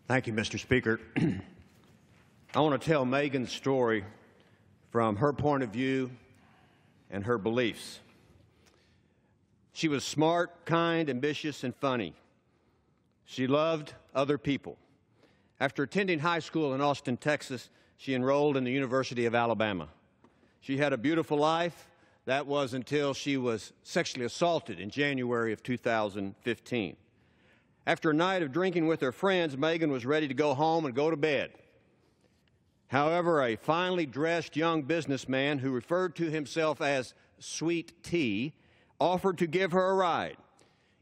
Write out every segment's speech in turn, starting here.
Thank you, Mr. Speaker. I want to tell Megan's story from her point of view and her beliefs. She was smart, kind, ambitious, and funny. She loved other people. After attending high school in Austin, Texas, she enrolled in the University of Alabama. She had a beautiful life. That was until she was sexually assaulted in January of 2015. After a night of drinking with her friends, Megan was ready to go home and go to bed. However, a finely dressed young businessman who referred to himself as Sweet T offered to give her a ride.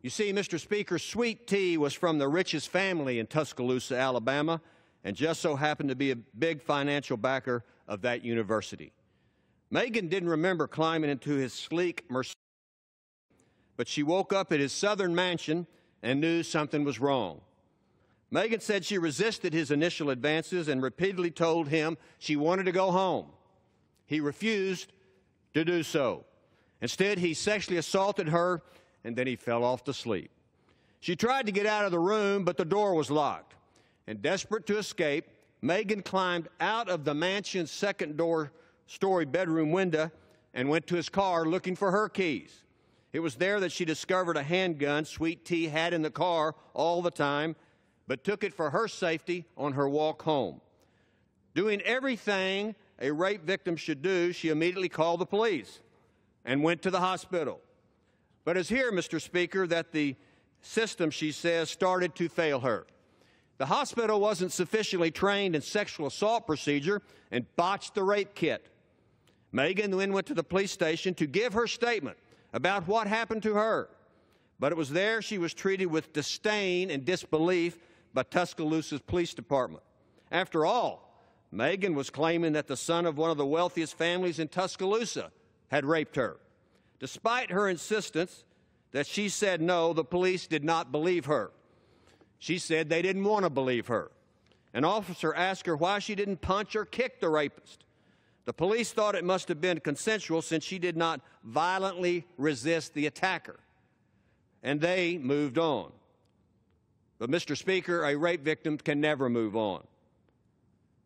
You see, Mr. Speaker, Sweet T was from the richest family in Tuscaloosa, Alabama, and just so happened to be a big financial backer of that university. Megan didn't remember climbing into his sleek Mercedes, but she woke up at his southern mansion and knew something was wrong. Megan said she resisted his initial advances and repeatedly told him she wanted to go home. He refused to do so. Instead, he sexually assaulted her, and then he fell off to sleep. She tried to get out of the room, but the door was locked. And desperate to escape, Megan climbed out of the mansion's second-story bedroom window and went to his car looking for her keys. It was there that she discovered a handgun Sweet T had in the car all the time, but took it for her safety on her walk home. Doing everything a rape victim should do, she immediately called the police and went to the hospital. But it's here, Mr. Speaker, that the system, she says, started to fail her. The hospital wasn't sufficiently trained in sexual assault procedure and botched the rape kit. Megan then went to the police station to give her statement about what happened to her. But it was there she was treated with disdain and disbelief by Tuscaloosa's police department. After all, Megan was claiming that the son of one of the wealthiest families in Tuscaloosa had raped her. Despite her insistence that she said no, the police did not believe her. She said they didn't want to believe her. An officer asked her why she didn't punch or kick the rapist. The police thought it must have been consensual since she did not violently resist the attacker. And they moved on. But, Mr. Speaker, a rape victim can never move on.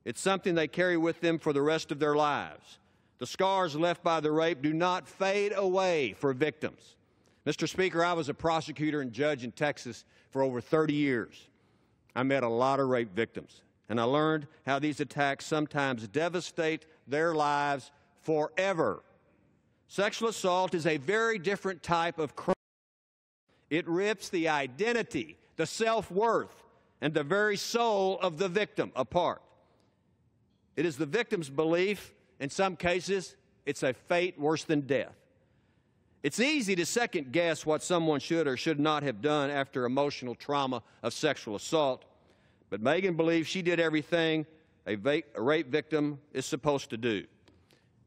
It's something they carry with them for the rest of their lives. The scars left by the rape do not fade away for victims. Mr. Speaker, I was a prosecutor and judge in Texas for over 30 years. I met a lot of rape victims, and I learned how these attacks sometimes devastate their lives forever. Sexual assault is a very different type of crime. It rips the identity, the self-worth, and the very soul of the victim apart. It is the victim's belief, in some cases, it's a fate worse than death. It's easy to second-guess what someone should or should not have done after emotional trauma of sexual assault, but Megan believes she did everything a rape victim is supposed to do.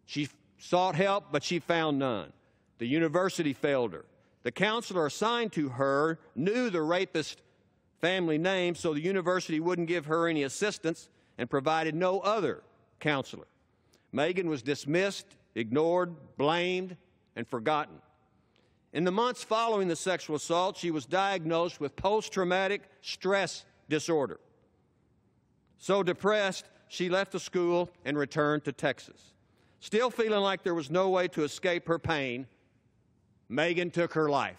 She sought help, but she found none. The university failed her. The counselor assigned to her knew the rapist's family name, so the university wouldn't give her any assistance and provided no other counselor. Megan was dismissed, ignored, blamed, and forgotten. In the months following the sexual assault, she was diagnosed with post-traumatic stress disorder. So depressed, she left the school and returned to Texas. Still feeling like there was no way to escape her pain, Megan took her life.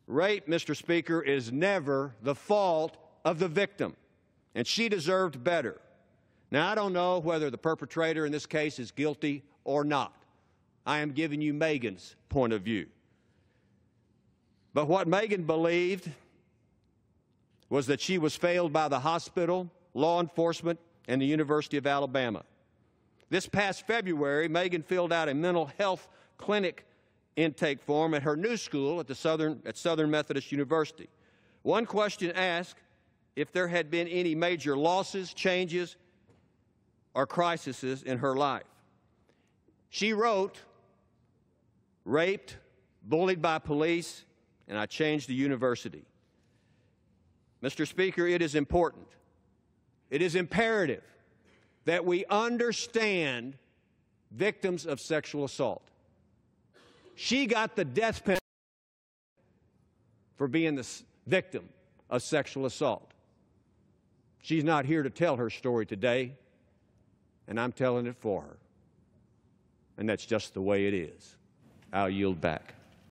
Rape, Mr. Speaker, is never the fault of the victim, and she deserved better. Now, I don't know whether the perpetrator in this case is guilty or not. I am giving you Megan's point of view. But what Megan believed was that she was failed by the hospital, law enforcement, and the University of Alabama. This past February, Megan filled out a mental health clinic intake form at her new school at Southern Methodist University. One question asked if there had been any major losses, changes, or crises in her life. She wrote, raped, bullied by police, and I changed the university. Mr. Speaker, it is important. It is imperative that we understand victims of sexual assault. She got the death penalty for being the victim a sexual assault. She's not here to tell her story today, and I'm telling it for her. And that's just the way it is. I'll yield back.